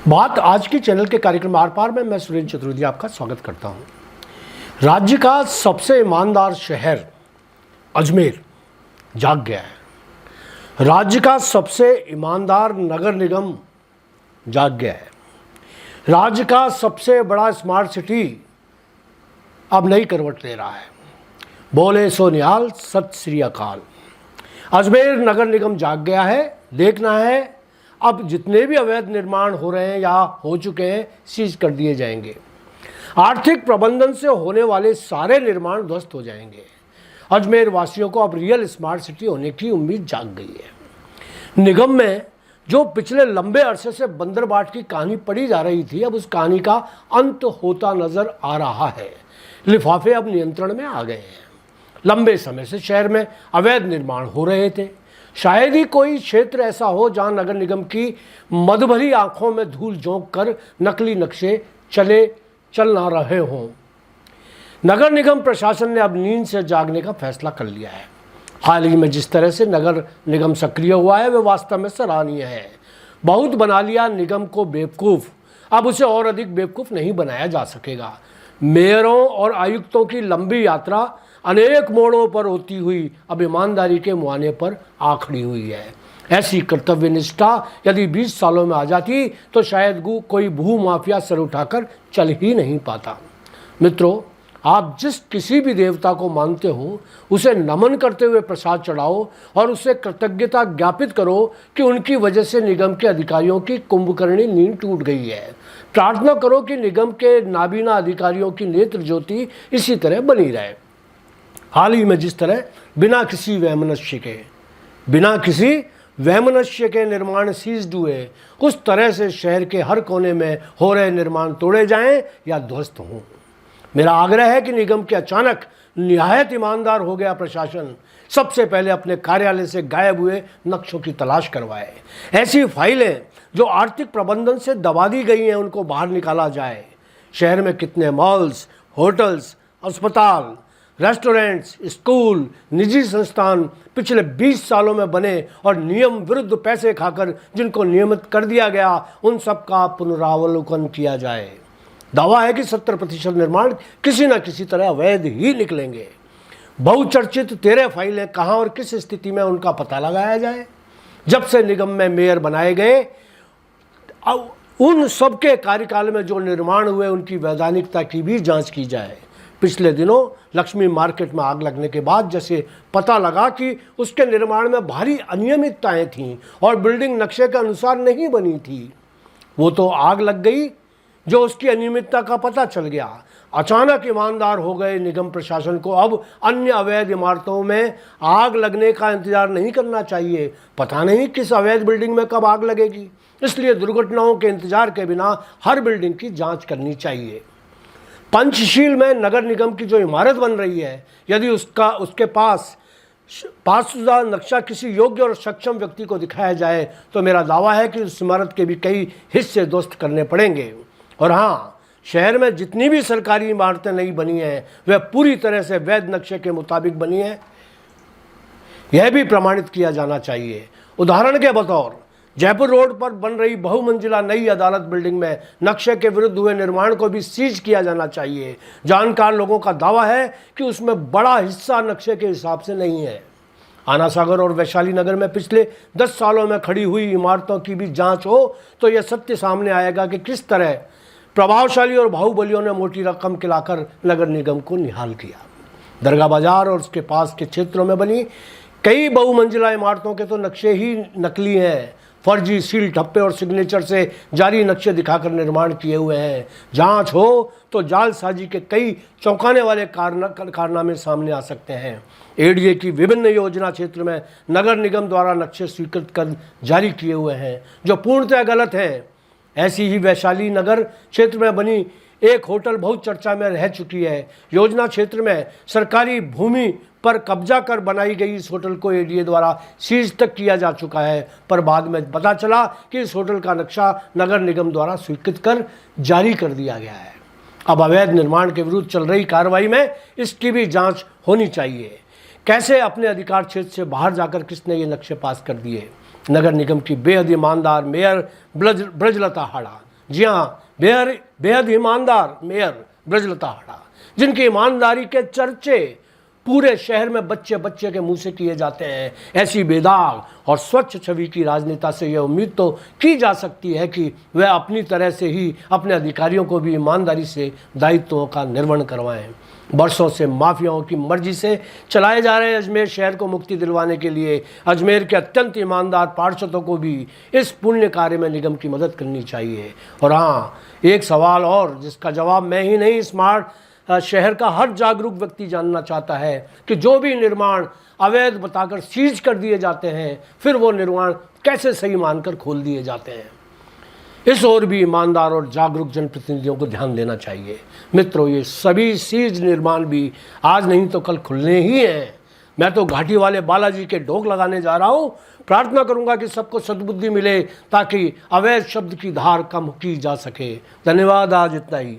बात आज की चैनल के कार्यक्रम आर पार में मैं सुरेंद्र चतुर्वेदी आपका स्वागत करता हूं। राज्य का सबसे ईमानदार शहर अजमेर जाग गया है। राज्य का सबसे ईमानदार नगर निगम जाग गया है। राज्य का सबसे बड़ा स्मार्ट सिटी अब नई करवट ले रहा है। बोले सो निहाल, सत श्री अकाल। अजमेर नगर निगम जाग गया है। देखना है अब जितने भी अवैध निर्माण हो रहे हैं या हो चुके हैं सीज कर दिए जाएंगे। आर्थिक प्रबंधन से होने वाले सारे निर्माण ध्वस्त हो जाएंगे। अजमेर वासियों को अब रियल स्मार्ट सिटी होने की उम्मीद जाग गई है। निगम में जो पिछले लंबे अरसे से बंदरबाट की कहानी पढ़ी जा रही थी, अब उस कहानी का अंत होता नजर आ रहा है। लिफाफे अब नियंत्रण में आ गए हैं। लंबे समय से शहर में अवैध निर्माण हो रहे थे। शायद ही कोई क्षेत्र ऐसा हो जहां नगर निगम की मदभरी आंखों में धूल झोंक कर नकली नक्शे चल ना रहे हों। नगर निगम प्रशासन ने अब नींद से जागने का फैसला कर लिया है। हाल ही में जिस तरह से नगर निगम सक्रिय हुआ है वह वास्तव में सराहनीय है। बहुत बना लिया निगम को बेवकूफ़, अब उसे और अधिक बेवकूफ़ नहीं बनाया जा सकेगा। मेयरों और आयुक्तों की लंबी यात्रा अनेक मोड़ों पर होती हुई अब ईमानदारी के मुहाने पर आ खड़ी हुई है। ऐसी कर्तव्य निष्ठा यदि 20 सालों में आ जाती तो शायद कोई भू माफिया सर उठाकर चल ही नहीं पाता। मित्रों, आप जिस किसी भी देवता को मानते हो उसे नमन करते हुए प्रसाद चढ़ाओ और उससे कृतज्ञता ज्ञापित करो कि उनकी वजह से निगम के अधिकारियों की कुंभकर्णी नींद टूट गई है। प्रार्थना करो कि निगम के नाबीना अधिकारियों की नेत्र ज्योति इसी तरह बनी रहे। हाल ही में जिस तरह बिना किसी वैमनस्य के निर्माण सीज्ड हुए, उस तरह से शहर के हर कोने में हो रहे निर्माण तोड़े जाएं या ध्वस्त हों। मेरा आग्रह है कि निगम के अचानक निहायत ईमानदार हो गया प्रशासन सबसे पहले अपने कार्यालय से गायब हुए नक्शों की तलाश करवाए। ऐसी फाइलें जो आर्थिक प्रबंधन से दबा दी गई हैं उनको बाहर निकाला जाए। शहर में कितने मॉल्स, होटल्स, अस्पताल, रेस्टोरेंट्स, स्कूल, निजी संस्थान पिछले 20 सालों में बने और नियम विरुद्ध पैसे खाकर जिनको नियमित कर दिया गया, उन सब का पुनरावलोकन किया जाए। दावा है कि 70% निर्माण किसी न किसी तरह अवैध ही निकलेंगे। बहुचर्चित 13 फाइलें कहाँ और किस स्थिति में उनका पता लगाया जाए। जब से निगम में मेयर बनाए गए उन सबके कार्यकाल में जो निर्माण हुए उनकी वैधानिकता की भी जांच की जाए। पिछले दिनों लक्ष्मी मार्केट में आग लगने के बाद जैसे पता लगा कि उसके निर्माण में भारी अनियमितताएं थीं और बिल्डिंग नक्शे के अनुसार नहीं बनी थी, वो तो आग लग गई जो उसकी अनियमितता का पता चल गया। अचानक ईमानदार हो गए निगम प्रशासन को अब अन्य अवैध इमारतों में आग लगने का इंतजार नहीं करना चाहिए। पता नहीं किस अवैध बिल्डिंग में कब आग लगेगी, इसलिए दुर्घटनाओं के इंतजार के बिना हर बिल्डिंग की जांच करनी चाहिए। पंचशील में नगर निगम की जो इमारत बन रही है, यदि उसके पासशुदा नक्शा किसी योग्य और सक्षम व्यक्ति को दिखाया जाए तो मेरा दावा है कि उस इमारत के भी कई हिस्से ध्वस्त करने पड़ेंगे। और हाँ, शहर में जितनी भी सरकारी इमारतें नई बनी हैं वह पूरी तरह से वैध नक्शे के मुताबिक बनी है, यह भी प्रमाणित किया जाना चाहिए। उदाहरण के बतौर जयपुर रोड पर बन रही बहुमंजिला नई अदालत बिल्डिंग में नक्शे के विरुद्ध हुए निर्माण को भी सीज किया जाना चाहिए। जानकार लोगों का दावा है कि उसमें बड़ा हिस्सा नक्शे के हिसाब से नहीं है। आना सागर और वैशाली नगर में पिछले 10 सालों में खड़ी हुई इमारतों की भी जांच हो तो यह सत्य सामने आएगा कि किस तरह प्रभावशाली और बाहुबलियों ने मोटी रकम खिलाकर नगर निगम को निहाल किया। दरगाह बाजार और उसके पास के क्षेत्रों में बनी कई बहुमंजिला इमारतों के तो नक्शे ही नकली हैं। फर्जी सील ठप्पे और सिग्नेचर से जारी नक्शे दिखाकर निर्माण किए हुए हैं। जांच हो तो जालसाजी के कई चौंकाने वाले कारनामे सामने आ सकते हैं। एडीए की विभिन्न योजना क्षेत्र में नगर निगम द्वारा नक्शे स्वीकृत कर जारी किए हुए हैं जो पूर्णतः गलत हैं। ऐसी ही वैशाली नगर क्षेत्र में बनी एक होटल बहुत चर्चा में रह चुकी है। योजना क्षेत्र में सरकारी भूमि पर कब्जा कर बनाई गई इस होटल को एडीए द्वारा सीज तक किया जा चुका है, पर बाद में पता चला कि इस होटल का नक्शा नगर निगम द्वारा स्वीकृत कर जारी कर दिया गया है। अब अवैध निर्माण के विरुद्ध चल रही कार्रवाई में इसकी भी जांच होनी चाहिए। कैसे अपने अधिकार क्षेत्र से बाहर जाकर किसने ये नक्शे पास कर दिए। नगर निगम की बेहद ईमानदार मेयर ब्रजलता हाड़ा जी हाँ, बेहद ईमानदार मेयर ब्रजलता हाड़ा, जिनकी ईमानदारी के चर्चे पूरे शहर में बच्चे बच्चे के मुंह से किए जाते हैं, ऐसी बेदाग और स्वच्छ छवि की राजनेता से यह उम्मीद तो की जा सकती है कि वह अपनी तरह से ही अपने अधिकारियों को भी ईमानदारी से दायित्वों का निर्वहन करवाएं। बरसों से माफियाओं की मर्जी से चलाए जा रहे अजमेर शहर को मुक्ति दिलवाने के लिए अजमेर के अत्यंत ईमानदार पार्षदों को भी इस पुण्य कार्य में निगम की मदद करनी चाहिए। और हाँ, एक सवाल और जिसका जवाब मैं ही नहीं, स्मार्ट शहर का हर जागरूक व्यक्ति जानना चाहता है कि जो भी निर्माण अवैध बताकर सीज कर दिए जाते हैं, फिर वो निर्माण कैसे सही मानकर खोल दिए जाते हैं। इस ओर भी ईमानदार और जागरूक जनप्रतिनिधियों को ध्यान देना चाहिए। मित्रों, ये सभी सीज निर्माण भी आज नहीं तो कल खुलने ही हैं। मैं तो घाटी वाले बालाजी के ढोक लगाने जा रहा हूँ। प्रार्थना करूँगा कि सबको सद्बुद्धि मिले ताकि अवैध शब्द की धार कम की जा सके। धन्यवाद, आज इतना ही।